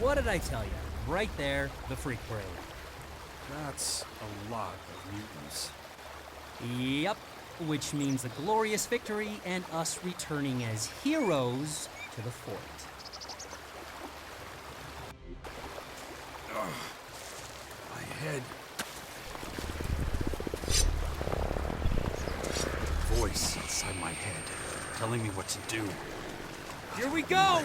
What did I tell you? Right there, the freak parade. That's a lot of mutants. Yep, which means a glorious victory and us returning as heroes to the fort. My head. Voice inside my head, telling me what to do. Here we go!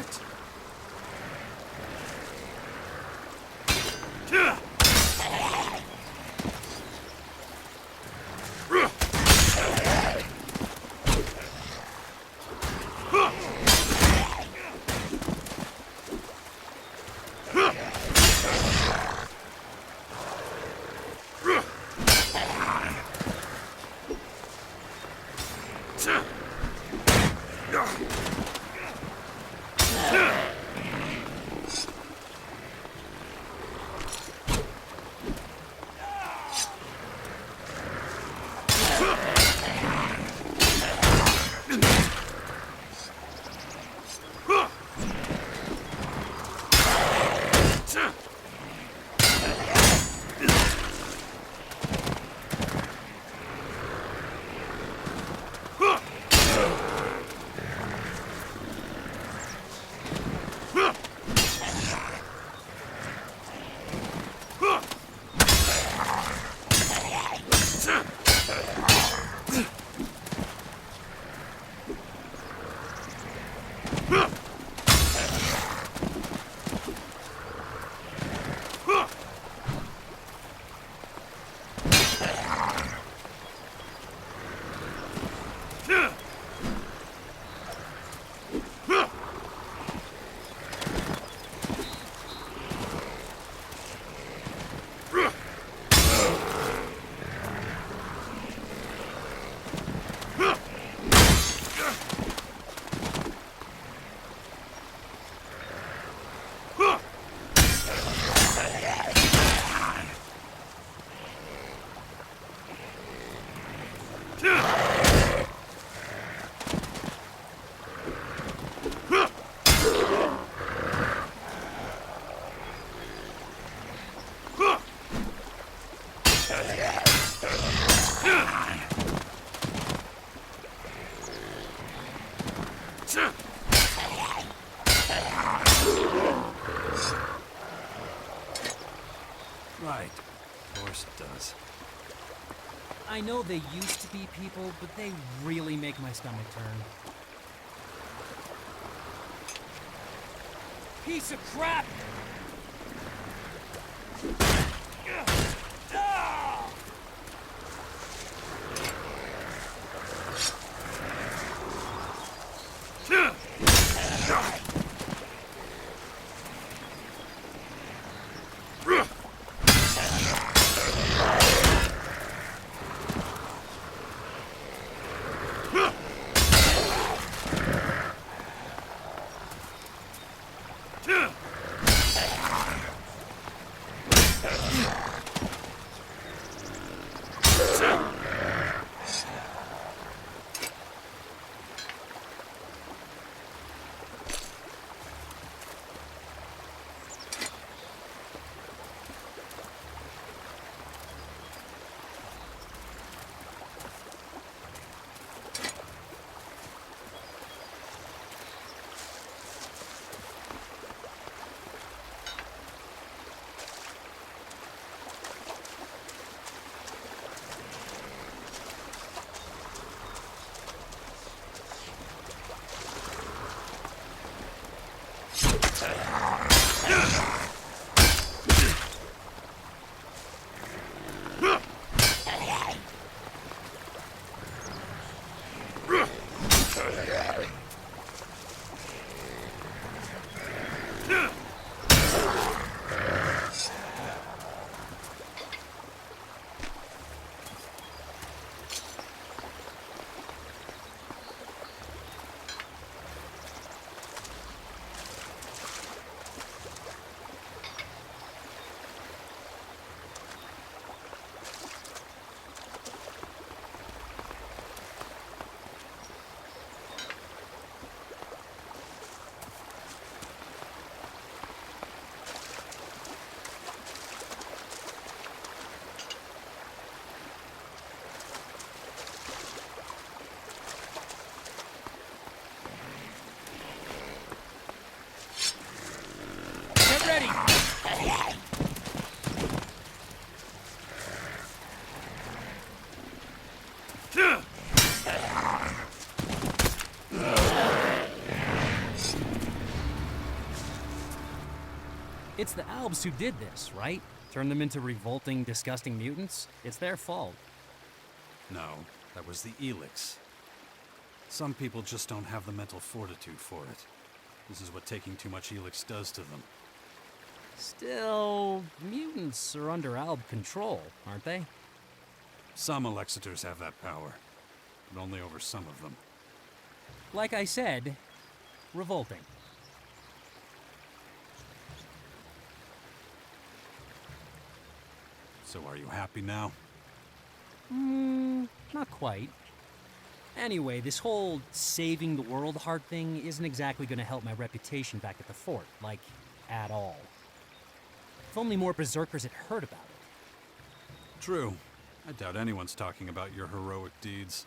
Right. Of course it does. I know they used to be people, but they really make my stomach turn. Piece of crap! It's the Albs who did this, right? Turned them into revolting, disgusting mutants? It's their fault. No, that was the ELEX. Some people just don't have the mental fortitude for it. This is what taking too much ELEX does to them. Still, mutants are under Alb control, aren't they? Some Elexitors have that power, but only over some of them. Like I said, revolting. So are you happy now? Not quite. Anyway, this whole saving the world heart thing isn't exactly gonna help my reputation back at the fort, like, at all. If only more berserkers had heard about it. True. I doubt anyone's talking about your heroic deeds.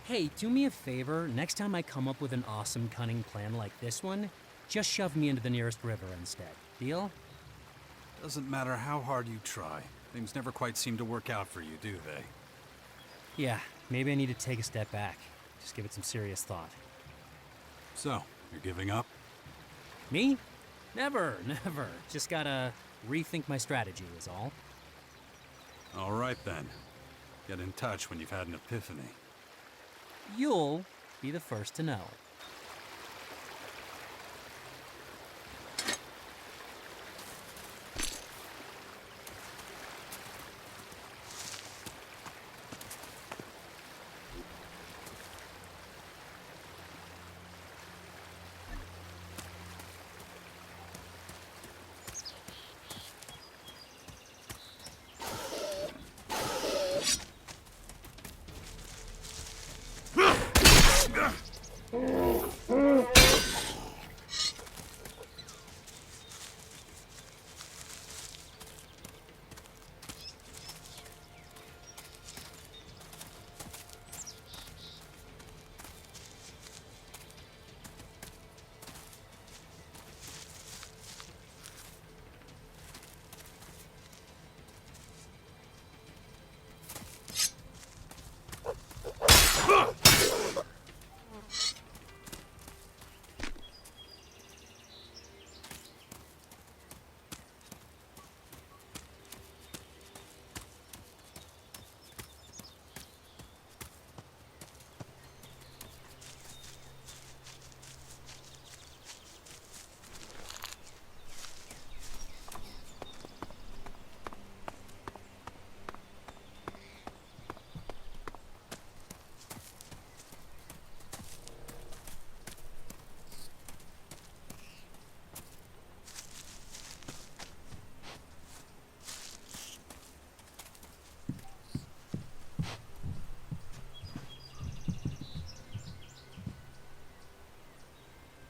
Hey, do me a favor, next time I come up with an awesome, cunning plan like this one, just shove me into the nearest river instead. Deal? Doesn't matter how hard you try. Things never quite seem to work out for you, do they? Yeah, maybe I need to take a step back. Just give it some serious thought. So, you're giving up? Me? Never, never. Just gotta rethink my strategy is all. All right then. Get in touch when you've had an epiphany. You'll be the first to know.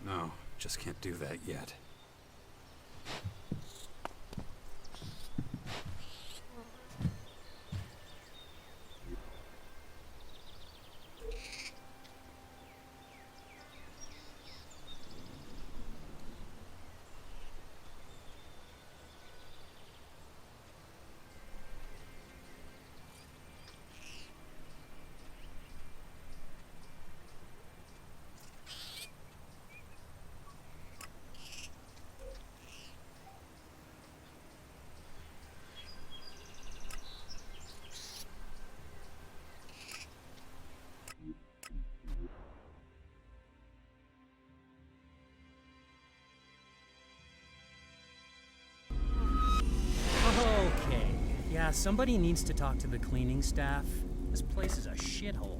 No, just can't do that yet. Okay. Yeah, somebody needs to talk to the cleaning staff. This place is a shithole.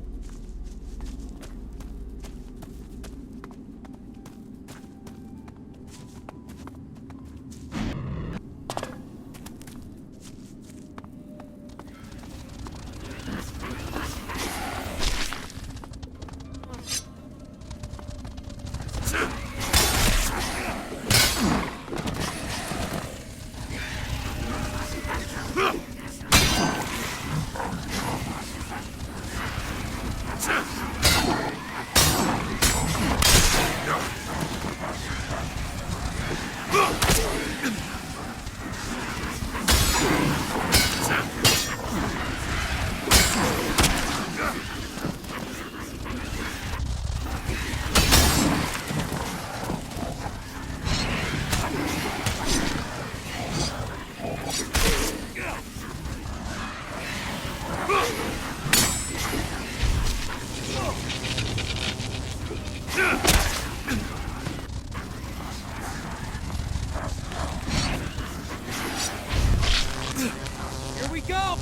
we go!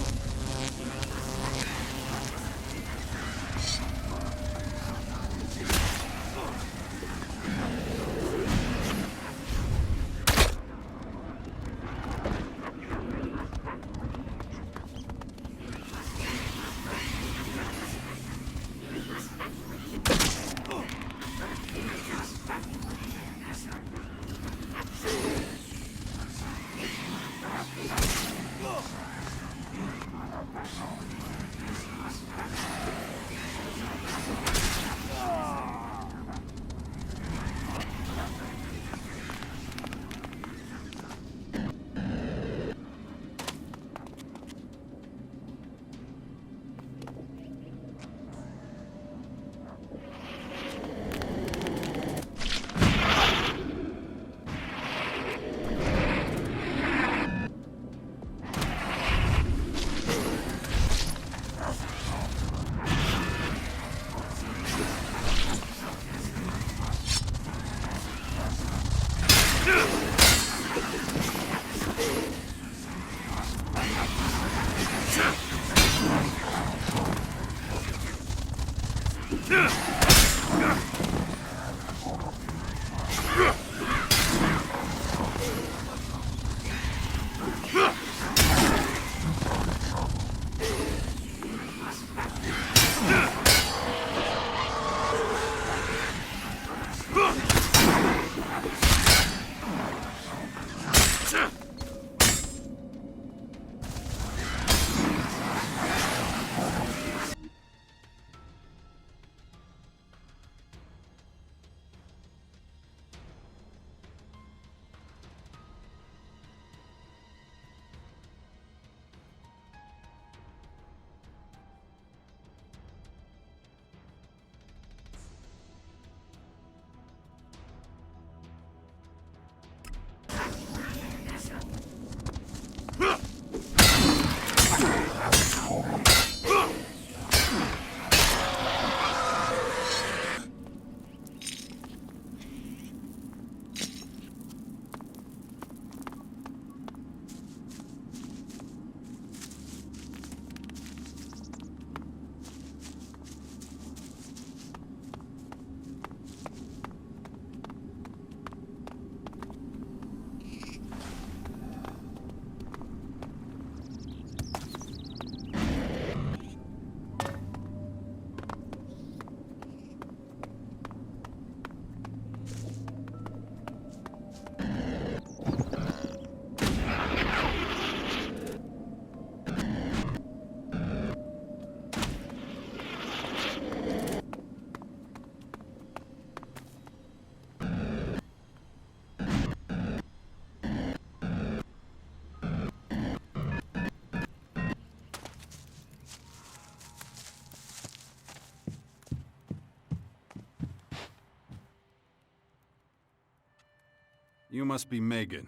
You must be Megan.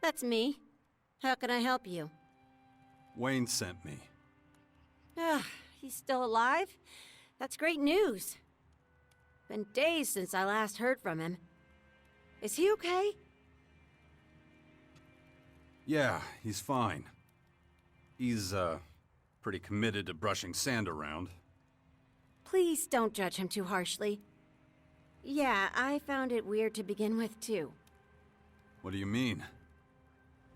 That's me. How can I help you? Wayne sent me. Ah, he's still alive? That's great news. Been days since I last heard from him. Is he okay? Yeah, he's fine. He's, pretty committed to brushing sand around. Please don't judge him too harshly. Yeah, I found it weird to begin with, too. What do you mean?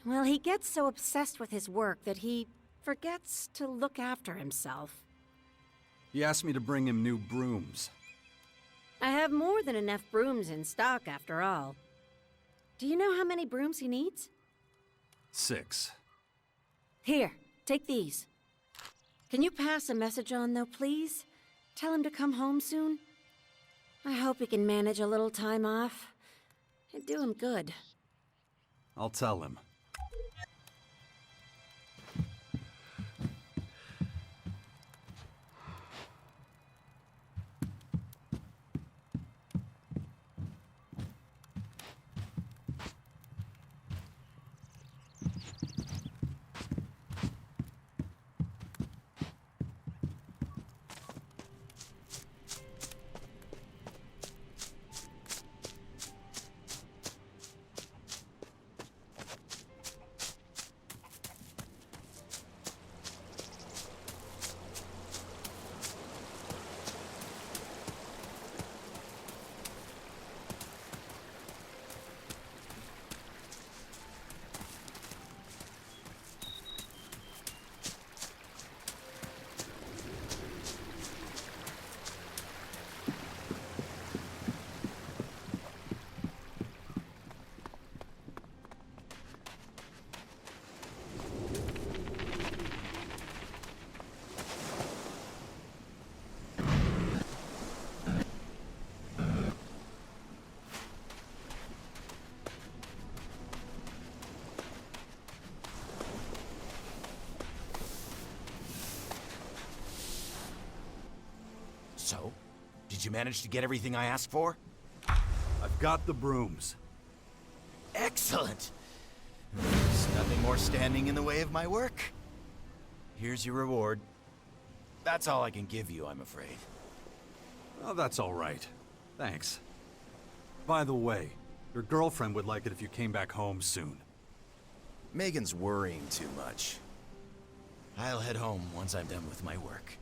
Well, he gets so obsessed with his work that he forgets to look after himself. He asked me to bring him new brooms. I have more than enough brooms in stock, after all. Do you know how many brooms he needs? 6. Here, take these. Can you pass a message on, though, please? Tell him to come home soon. I hope he can manage a little time off. It'd do him good. I'll tell him. Did you manage to get everything I asked for? I've got the brooms. Excellent! There's nothing more standing in the way of my work. Here's your reward. That's all I can give you, I'm afraid. Oh, that's all right. Thanks. By the way, your girlfriend would like it if you came back home soon. Megan's worrying too much. I'll head home once I'm done with my work.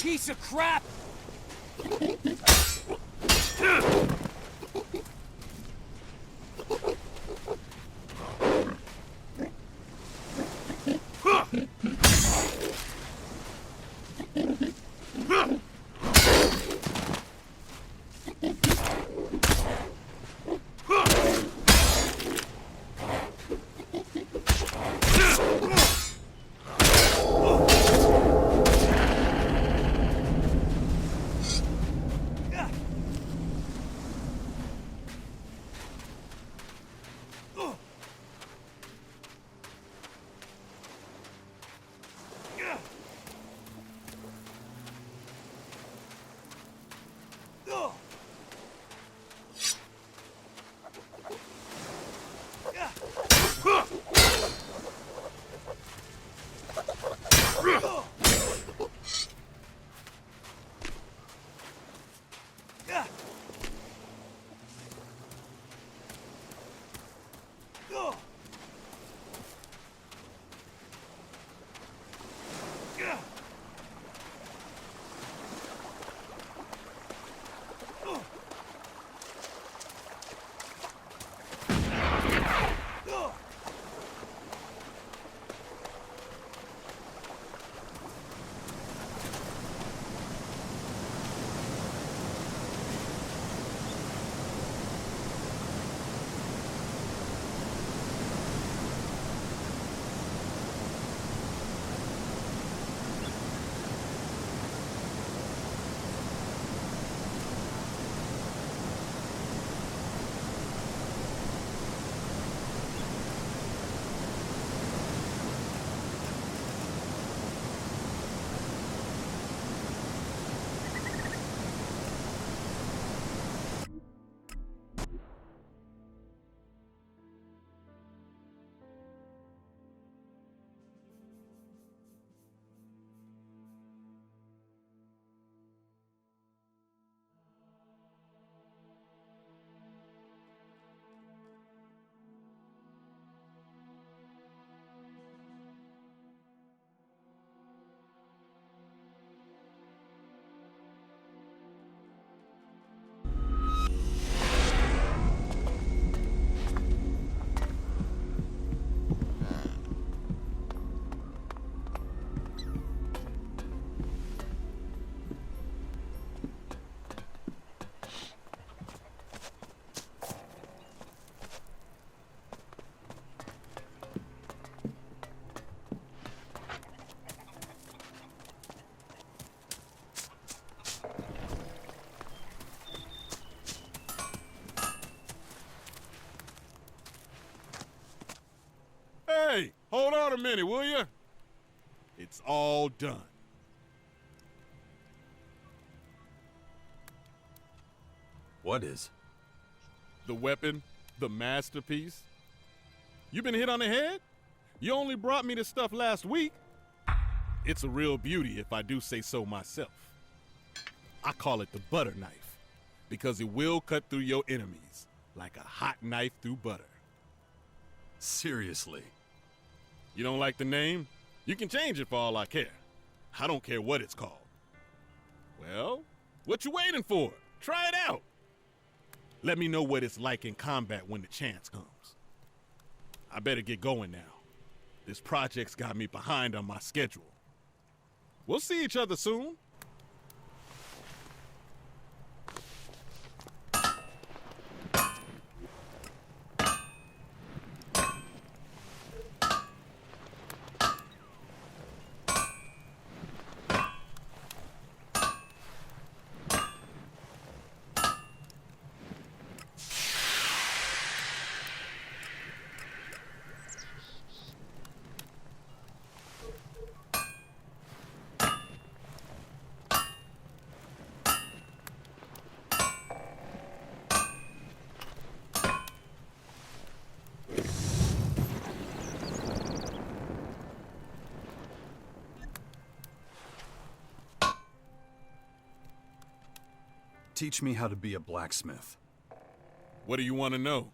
Piece of crap! Hey, hold on a minute, will you? It's all done. What is? The weapon, the masterpiece. You been hit on the head? You only brought me this stuff last week. It's a real beauty if I do say so myself. I call it the butter knife because it will cut through your enemies like a hot knife through butter. Seriously? You don't like the name? You can change it for all I care. I don't care what it's called. Well, what you waiting for? Try it out. Let me know what it's like in combat when the chance comes. I better get going now. This project's got me behind on my schedule. We'll see each other soon. Teach me how to be a blacksmith. What do you want to know?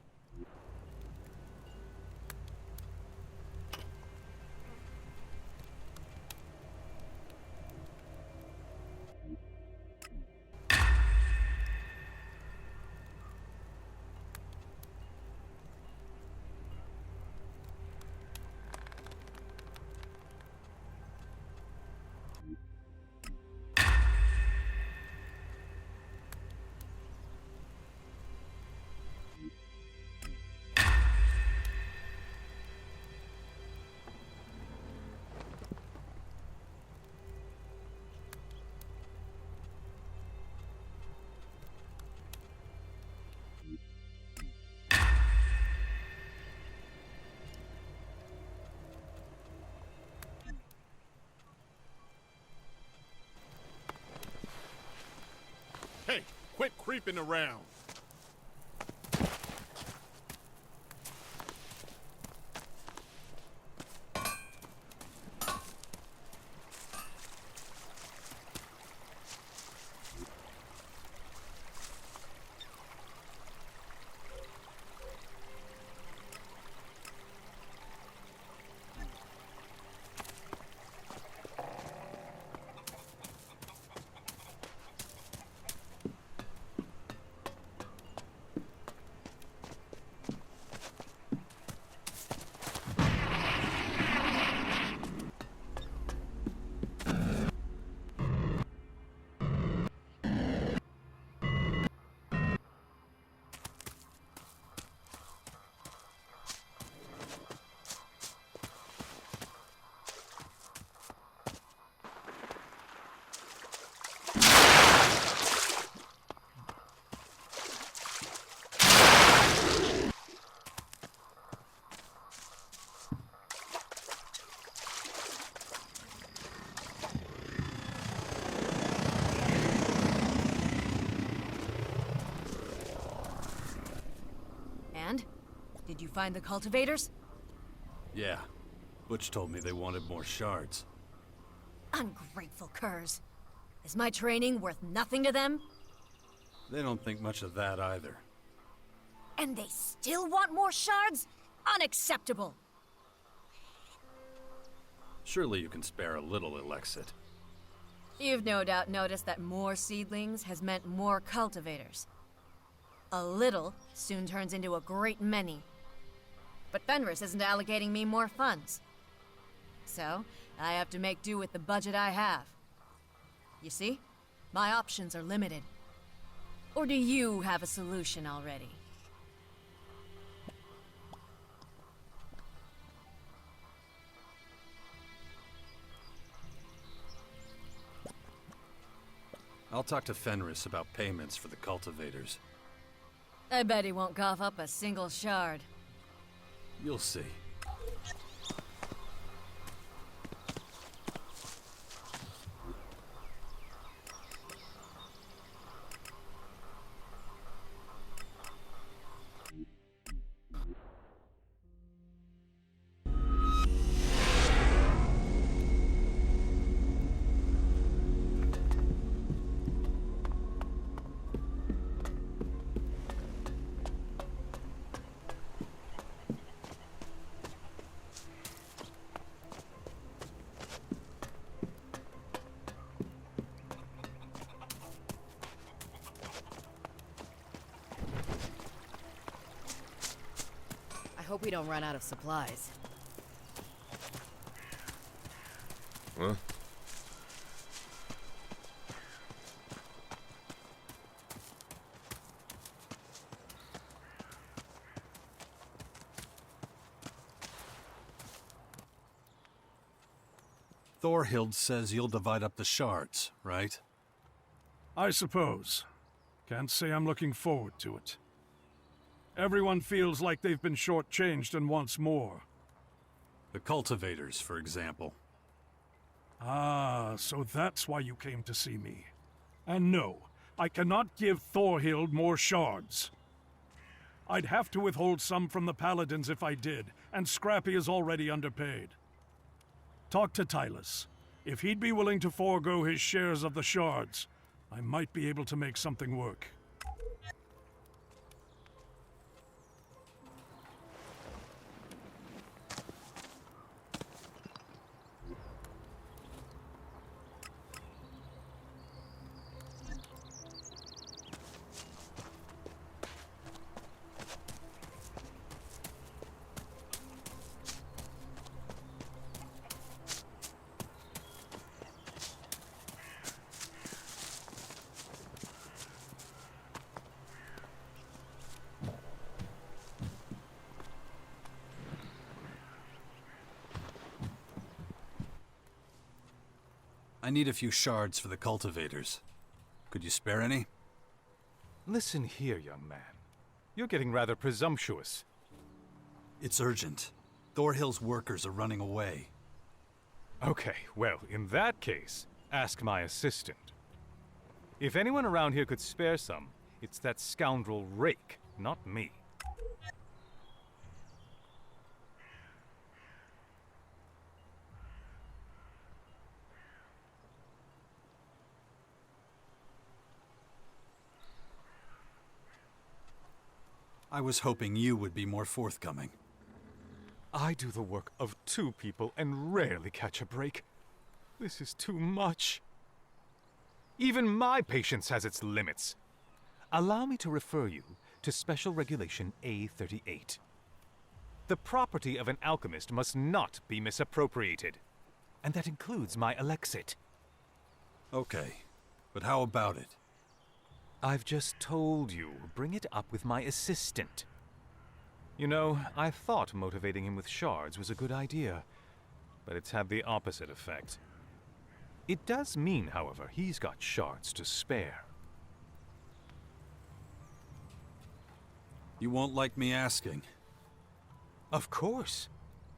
Hey, quit creeping around. And? Did you find the cultivators? Yeah. Butch told me they wanted more shards. Ungrateful curs. Is my training worth nothing to them? They don't think much of that either. And they still want more shards? Unacceptable! Surely you can spare a little, Elexit. You've no doubt noticed that more seedlings has meant more cultivators. A little soon turns into a great many. But Fenris isn't allocating me more funds. So, I have to make do with the budget I have. You see? My options are limited. Or do you have a solution already? I'll talk to Fenris about payments for the cultivators. I bet he won't cough up a single shard. You'll see. I hope we don't run out of supplies. Huh? Thorhild says you'll divide up the shards, right? I suppose. Can't say I'm looking forward to it. Everyone feels like they've been shortchanged and wants more. The cultivators, for example. Ah, so that's why you came to see me. And no, I cannot give Thorhild more shards. I'd have to withhold some from the Paladins if I did, and Scrappy is already underpaid. Talk to Tylus. If he'd be willing to forego his shares of the shards, I might be able to make something work. I need a few shards for the cultivators. Could you spare any? Listen here, young man. You're getting rather presumptuous. It's urgent. Thorhill's workers are running away. Okay, well, in that case, ask my assistant. If anyone around here could spare some, it's that scoundrel Rake, not me. I was hoping you would be more forthcoming. I do the work of 2 people and rarely catch a break. This is too much. Even my patience has its limits. Allow me to refer you to Special Regulation A38. The property of an alchemist must not be misappropriated. And that includes my elexit. Okay, but how about it? I've just told you, bring it up with my assistant. You know, I thought motivating him with shards was a good idea, but it's had the opposite effect. It does mean, however, he's got shards to spare. You won't like me asking. Of course.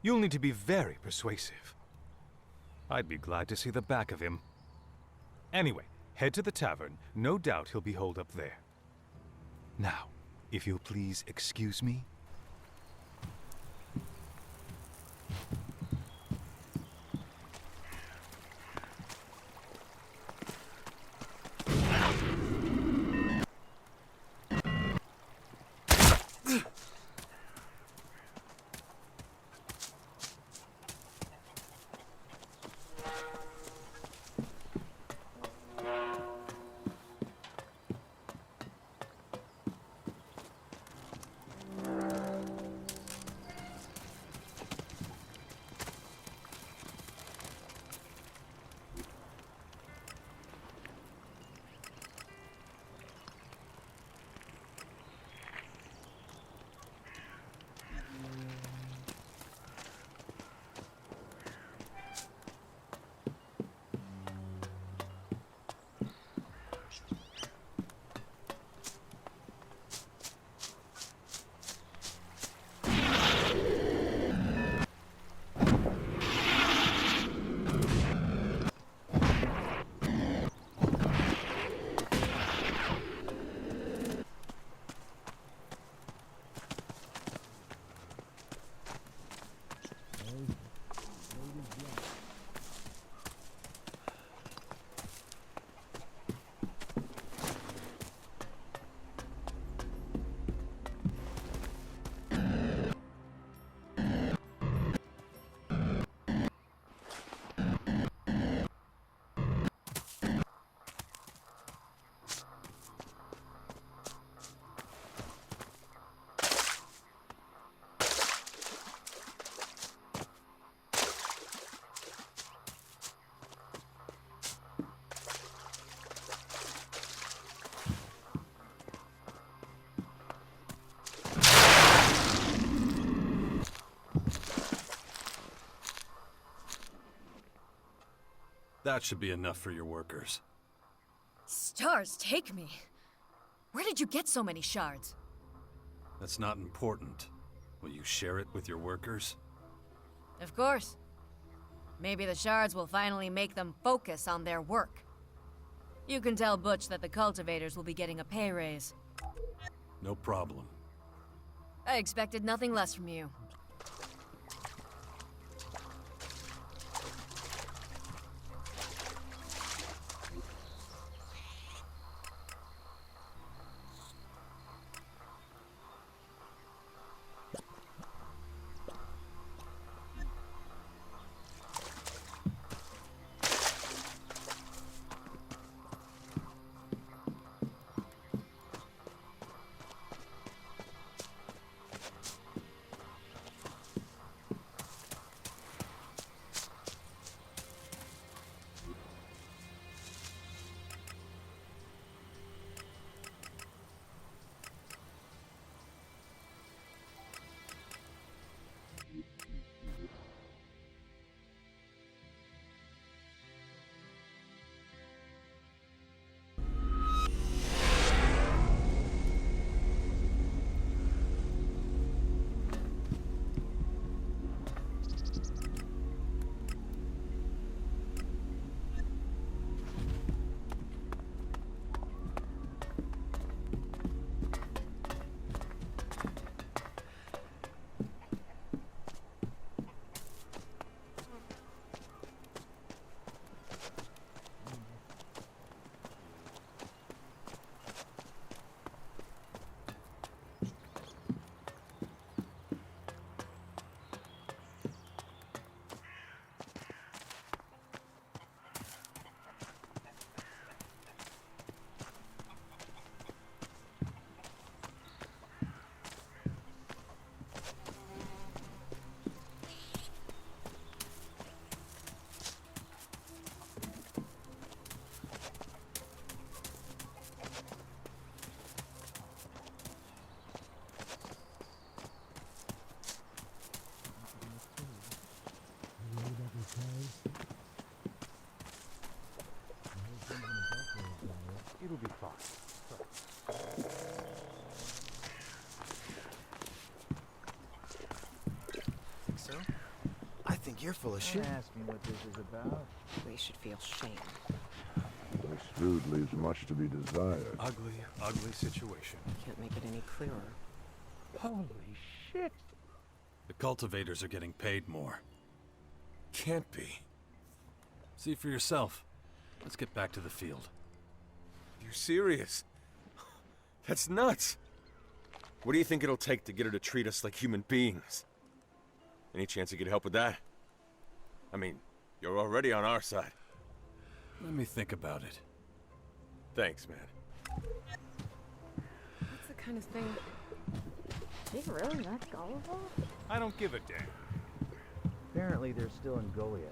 You'll need to be very persuasive. I'd be glad to see the back of him. Anyway, head to the tavern. No doubt he'll be holed up there. Now, if you'll please excuse me. That should be enough for your workers. Stars take me. Where did you get so many shards? That's not important. Will you share it with your workers? Of course. Maybe the shards will finally make them focus on their work. You can tell Butch that the cultivators will be getting a pay raise. No problem. I expected nothing less from you. It'll be fine. Think so? I think you're full of shit. Ask me what this is about. We should feel shame. This food leaves much to be desired. Ugly, ugly situation. Can't make it any clearer. Holy shit! The cultivators are getting paid more. Can't be. See for yourself. Let's get back to the field. You're serious? That's nuts. What do you think it'll take to get her to treat us like human beings? Any chance you could help with that? I mean, you're already on our side. Let me think about it. Thanks, man. That's the kind of thing. Is he really that gullible? I don't give a damn. Apparently they're still in Goliath.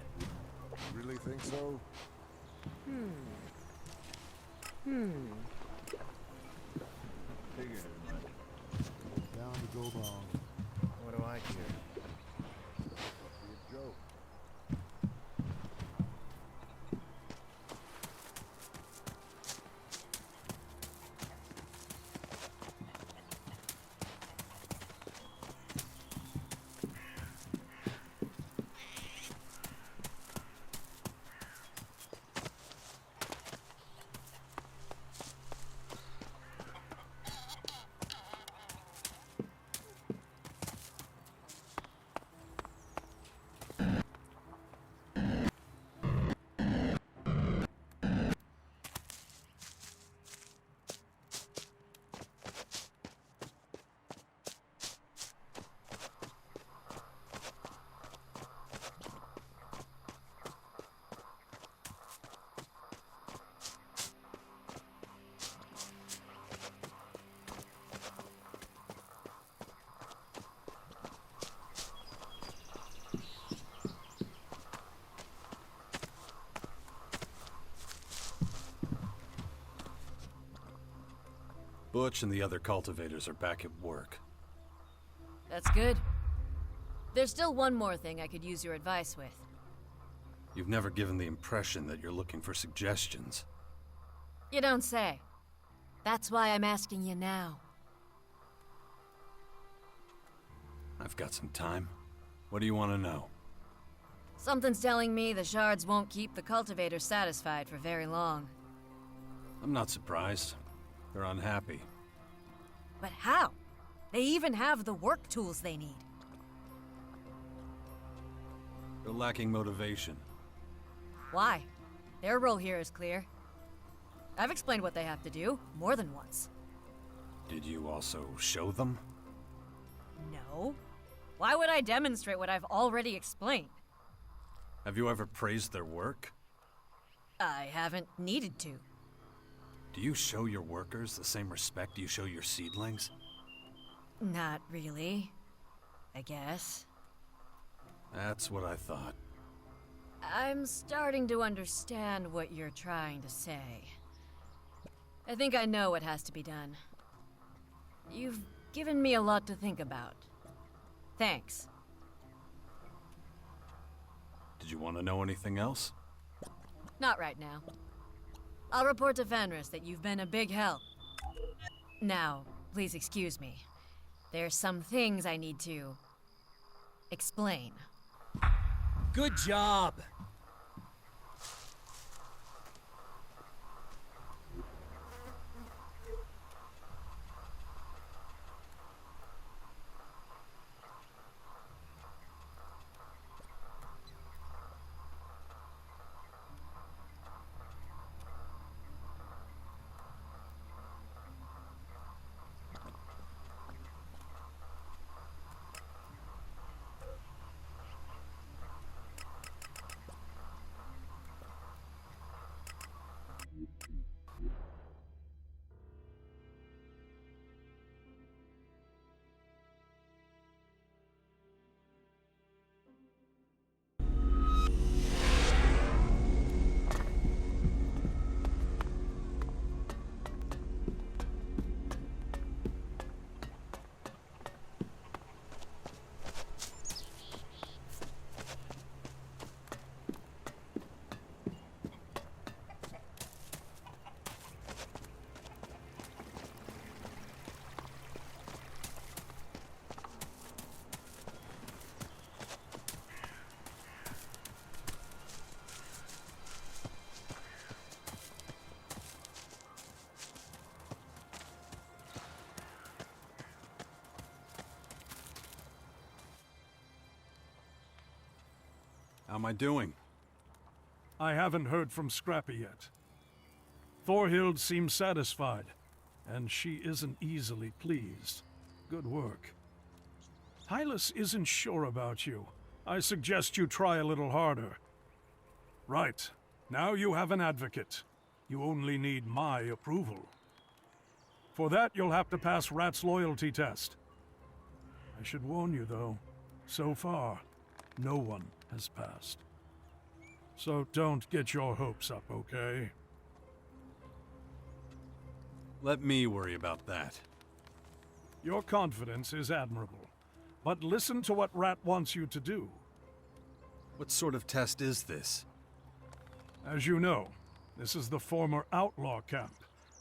Really think so? Down to go long. What do I care? Be a joke. Butch and the other cultivators are back at work. That's good. There's still one more thing I could use your advice with. You've never given the impression that you're looking for suggestions. You don't say. That's why I'm asking you now. I've got some time. What do you want to know? Something's telling me the shards won't keep the cultivators satisfied for very long. I'm not surprised. They're unhappy. But how? They even have the work tools they need. They're lacking motivation. Why? Their role here is clear. I've explained what they have to do, more than once. Did you also show them? No. Why would I demonstrate what I've already explained? Have you ever praised their work? I haven't needed to. Do you show your workers the same respect you show your seedlings? Not really. I guess. That's what I thought. I'm starting to understand what you're trying to say. I think I know what has to be done. You've given me a lot to think about. Thanks. Did you want to know anything else? Not right now. I'll report to Fenris that you've been a big help. Now, please excuse me. There's some things I need to explain. Good job! am I doing? I haven't heard from Scrappy yet. Thorhild seems satisfied, and she isn't easily pleased. Good work. Hylas isn't sure about you. I suggest you try a little harder. Right. Now you have an advocate. You only need my approval. For that, you'll have to pass Rat's loyalty test. I should warn you, though, so far, no one has passed. So don't get your hopes up, okay? Let me worry about that. Your confidence is admirable, but listen to what Rat wants you to do. What sort of test is this? As you know, this is the former outlaw camp.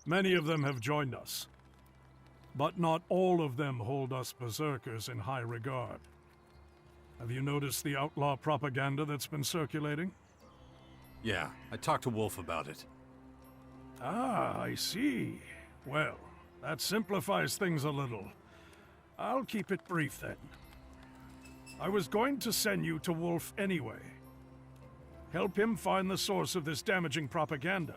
Many of them have joined us. But not all of them hold us berserkers in high regard. Have you noticed the outlaw propaganda that's been circulating? Yeah, I talked to Wolf about it. Ah, I see. Well, that simplifies things a little. I'll keep it brief then. I was going to send you to Wolf anyway. Help him find the source of this damaging propaganda.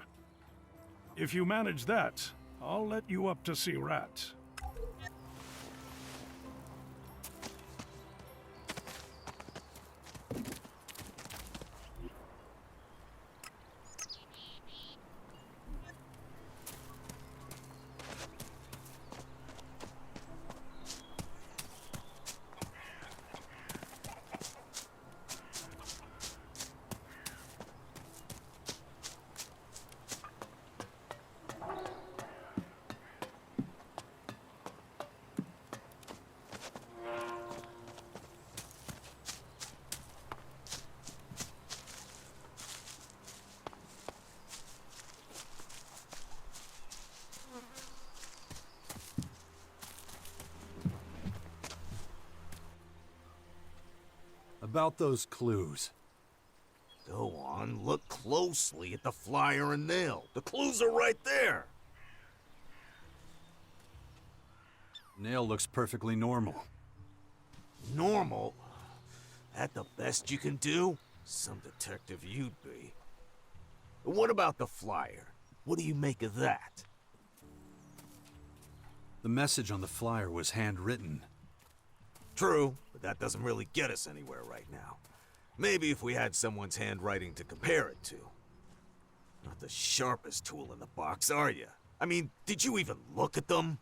If you manage that, I'll let you up to see Rat. About those clues. Go on, look closely at the flyer and nail. The clues are right there. Nail looks perfectly normal. Normal? That the best you can do? Some detective you'd be. What about the flyer? What do you make of that? The message on the flyer was handwritten. True, but that doesn't really get us anywhere right now. Maybe if we had someone's handwriting to compare it to. Not the sharpest tool in the box, are you? I mean, did you even look at them?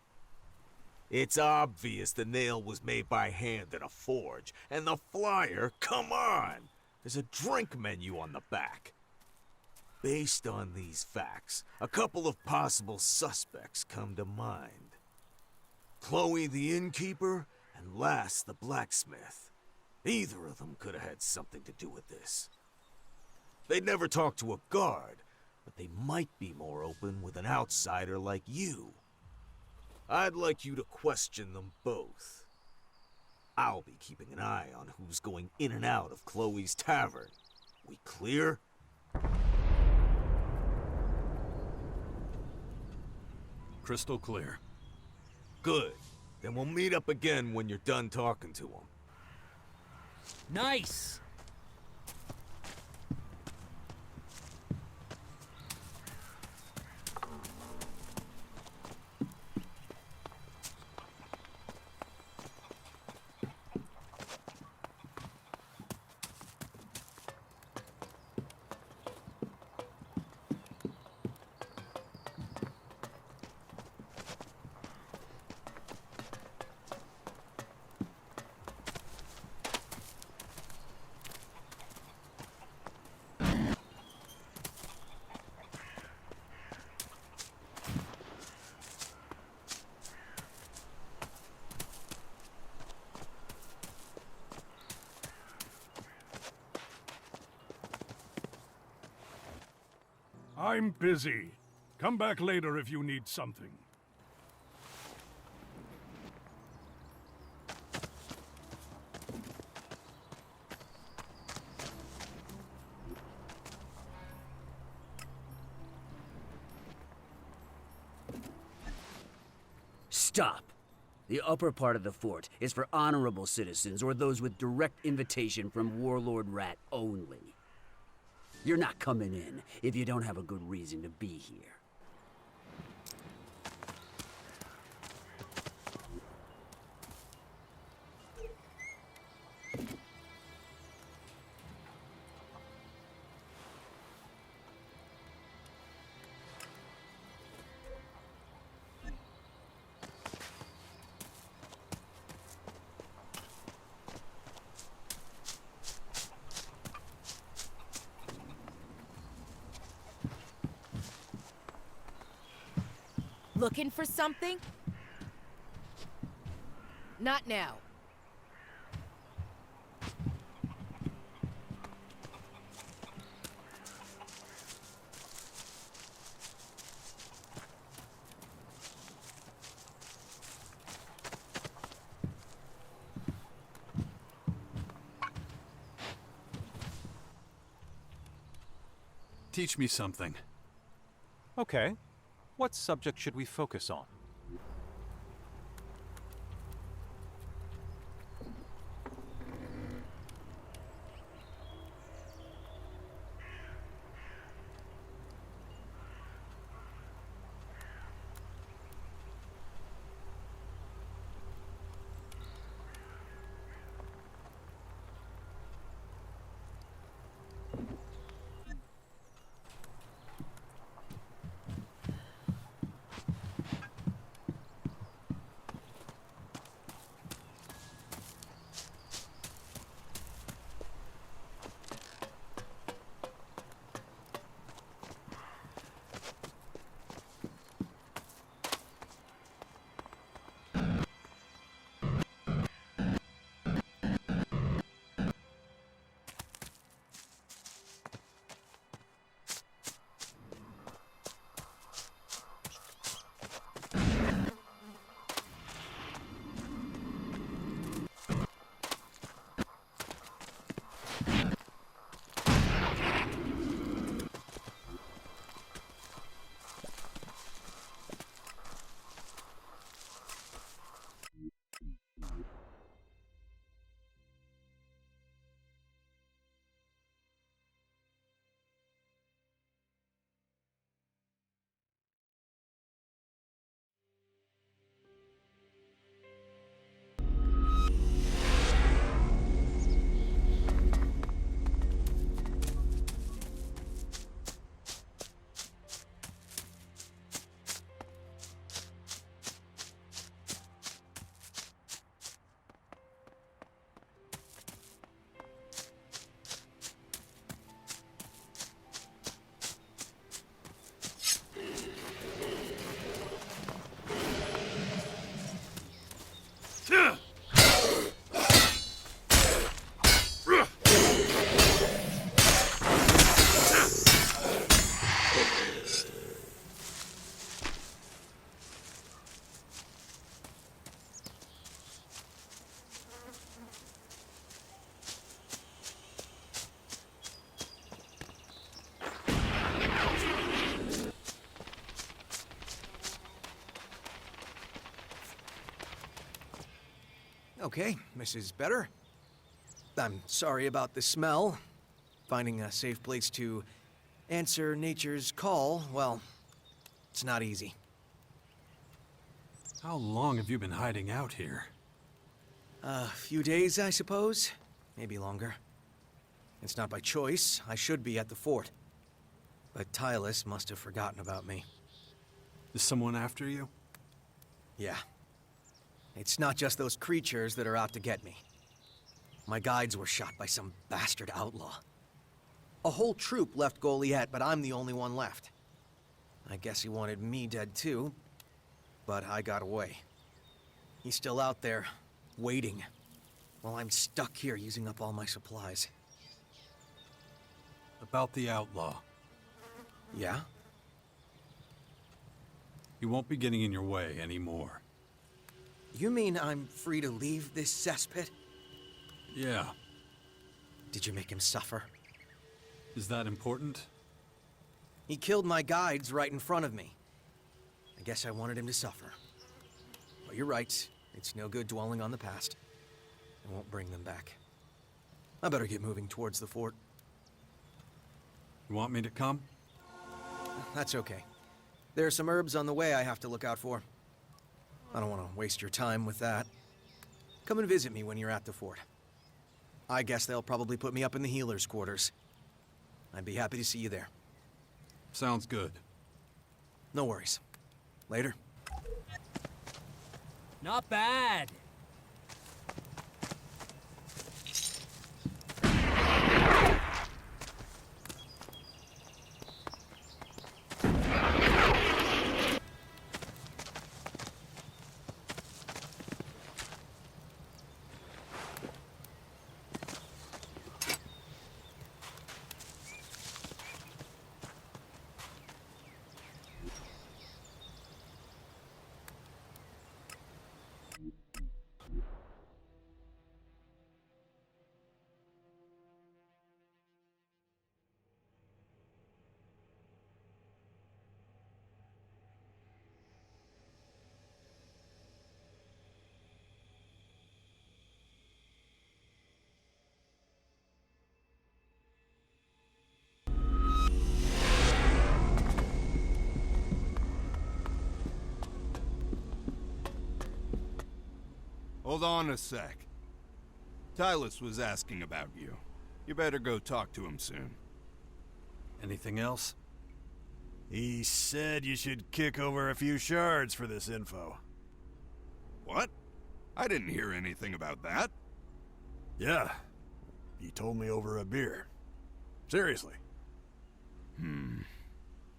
It's obvious the nail was made by hand in a forge, and the flyer, come on! There's a drink menu on the back. Based on these facts, a couple of possible suspects come to mind. Chloe the innkeeper, and Lass the blacksmith. Either of them could have had something to do with this. They'd never talk to a guard, but they might be more open with an outsider like you. I'd like you to question them both. I'll be keeping an eye on who's going in and out of Chloe's tavern. We clear? Crystal clear. Good. Then we'll meet up again when you're done talking to them. Nice! I'm busy. Come back later if you need something. Stop! The upper part of the fort is for honorable citizens or those with direct invitation from Warlord Rat only. You're not coming in if you don't have a good reason to be here. Looking for something? Not now. Teach me something. Okay. What subject should we focus on? Okay, Mrs. Better. I'm sorry about the smell. Finding a safe place to answer nature's call, well, it's not easy. How long have you been hiding out here? A few days, I suppose. Maybe longer. It's not by choice. I should be at the fort. But Tylus must have forgotten about me. Is someone after you? Yeah. It's not just those creatures that are out to get me. My guides were shot by some bastard outlaw. A whole troop left Goliath, but I'm the only one left. I guess he wanted me dead too, but I got away. He's still out there, waiting, while I'm stuck here using up all my supplies. About the outlaw. Yeah? He won't be getting in your way anymore. You mean I'm free to leave this cesspit? Yeah. Did you make him suffer? Is that important? He killed my guides right in front of me. I guess I wanted him to suffer. But you're right. It's no good dwelling on the past. I won't bring them back. I better get moving towards the fort. You want me to come? That's okay. There are some herbs on the way I have to look out for. I don't want to waste your time with that. Come and visit me when you're at the fort. I guess they'll probably put me up in the healer's quarters. I'd be happy to see you there. Sounds good. No worries. Later. Not bad. Hold on a sec. Tylus was asking about you. You better go talk to him soon. Anything else? He said you should kick over a few shards for this info. What? I didn't hear anything about that. Yeah. He told me over a beer. Seriously.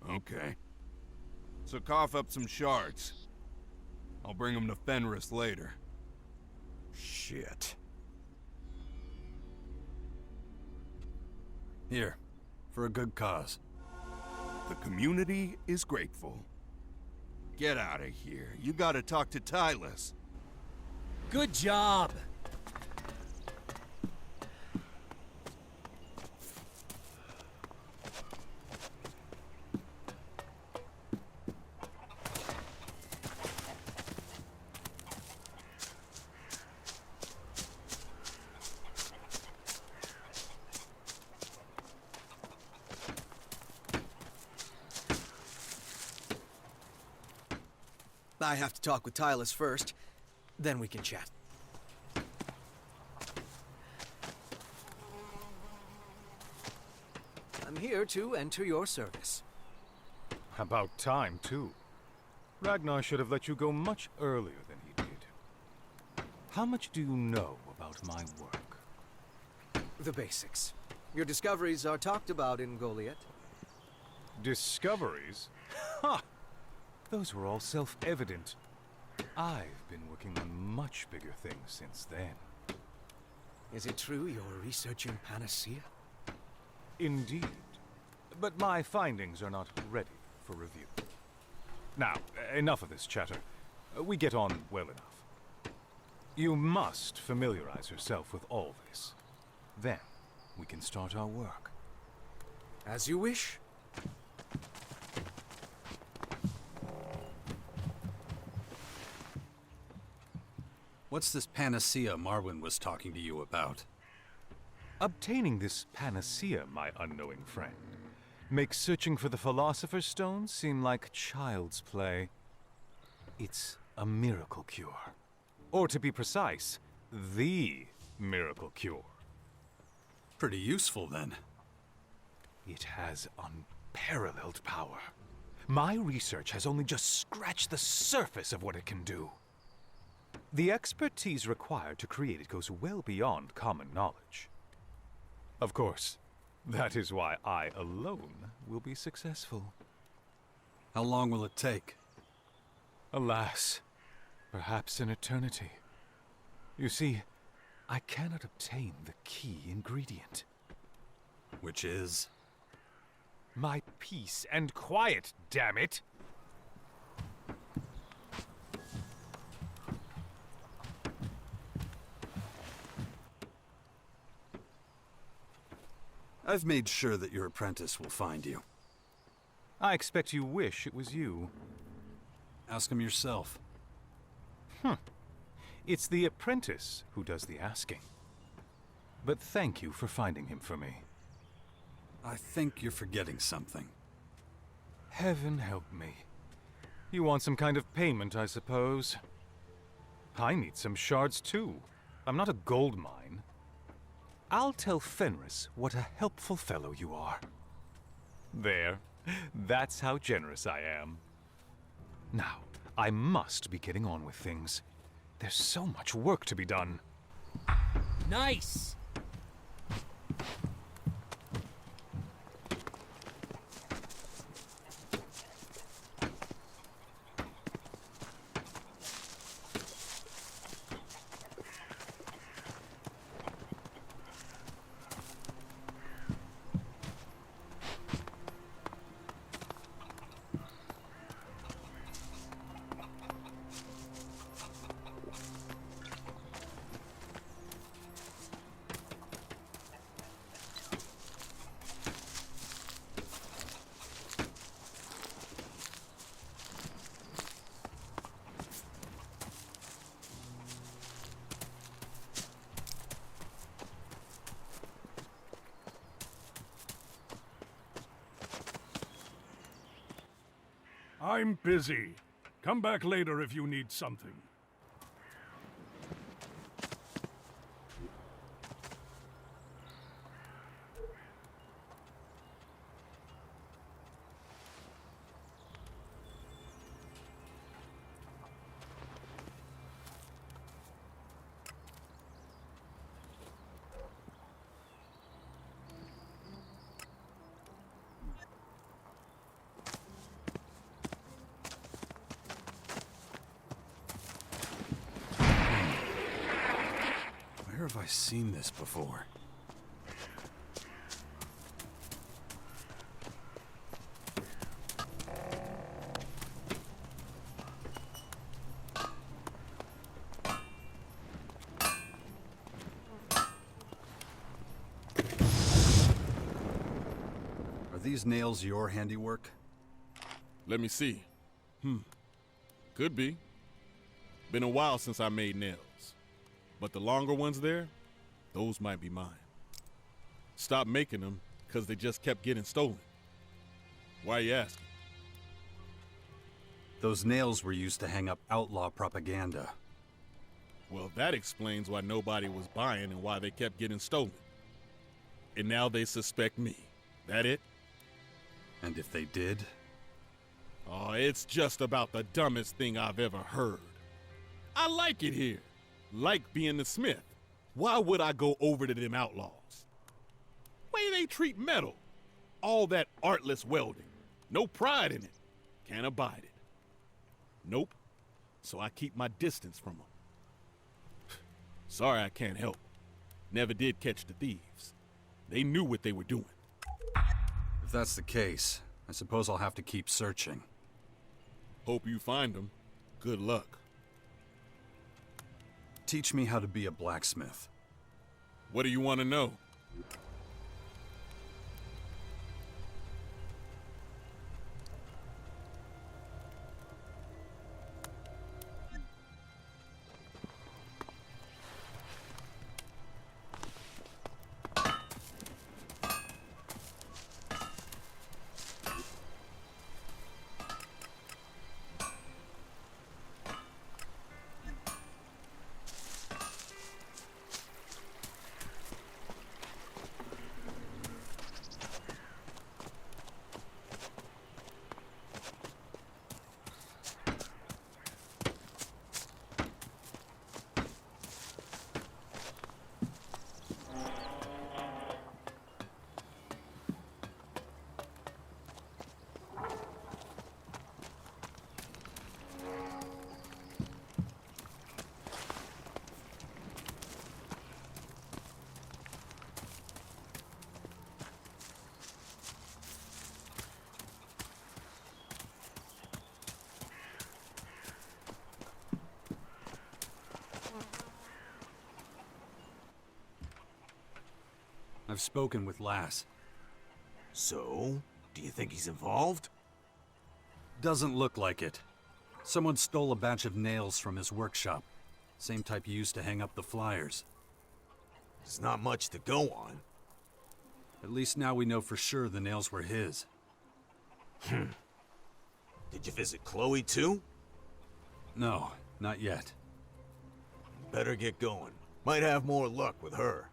Okay. So cough up some shards. I'll bring them to Fenris later. Shit. Here, for a good cause. The community is grateful. Get out of here. You gotta talk to Tylus. Good job. I have to talk with Tylus first, then we can chat. I'm here to enter your service. About time, too. Ragnar should have let you go much earlier than he did. How much do you know about my work? The basics. Your discoveries are talked about in Goliath. Discoveries? Ha! Those were all self-evident. I've been working on much bigger things since then. Is it true you're researching Panacea? Indeed. But my findings are not ready for review. Now, enough of this chatter. We get on well enough. You must familiarize yourself with all this. Then, we can start our work. As you wish. What's this panacea Marwyn was talking to you about? Obtaining this panacea, my unknowing friend, makes searching for the Philosopher's Stone seem like child's play. It's a miracle cure. Or to be precise, the miracle cure. Pretty useful, then. It has unparalleled power. My research has only just scratched the surface of what it can do. The expertise required to create it goes well beyond common knowledge. Of course, that is why I alone will be successful. How long will it take? Alas, perhaps an eternity. You see, I cannot obtain the key ingredient. Which is? My peace and quiet, damn it! I've made sure that your apprentice will find you. I expect you wish it was you. Ask him yourself. It's the apprentice who does the asking. But thank you for finding him for me. I think you're forgetting something. Heaven help me. You want some kind of payment, I suppose. I need some shards too. I'm not a gold mine. I'll tell Fenris what a helpful fellow you are. There. That's how generous I am. Now, I must be getting on with things. There's so much work to be done. Nice! I'm busy. Come back later if you need something. Where have I seen this before? Are these nails your handiwork? Let me see. Could be. Been a while since I made nails. But the longer ones there, those might be mine. Stopped making them because they just kept getting stolen. Why are you asking? Those nails were used to hang up outlaw propaganda. Well, that explains why nobody was buying and why they kept getting stolen. And now they suspect me. That it? And if they did? Oh, it's just about the dumbest thing I've ever heard. I like it here. Like being the smith. Why would I go over to them outlaws? Way they treat metal. All that artless welding. No pride in it. Can't abide it. Nope. So I keep my distance from them. Sorry I can't help. Never did catch the thieves. They knew what they were doing. If that's the case, I suppose I'll have to keep searching. Hope you find them. Good luck. Teach me how to be a blacksmith. What do you want to know? I've spoken with Lass. So? Do you think he's involved? Doesn't look like it. Someone stole a batch of nails from his workshop. Same type you used to hang up the flyers. There's not much to go on. At least now we know for sure the nails were his. Did you visit Chloe too? No, not yet. Better get going. Might have more luck with her.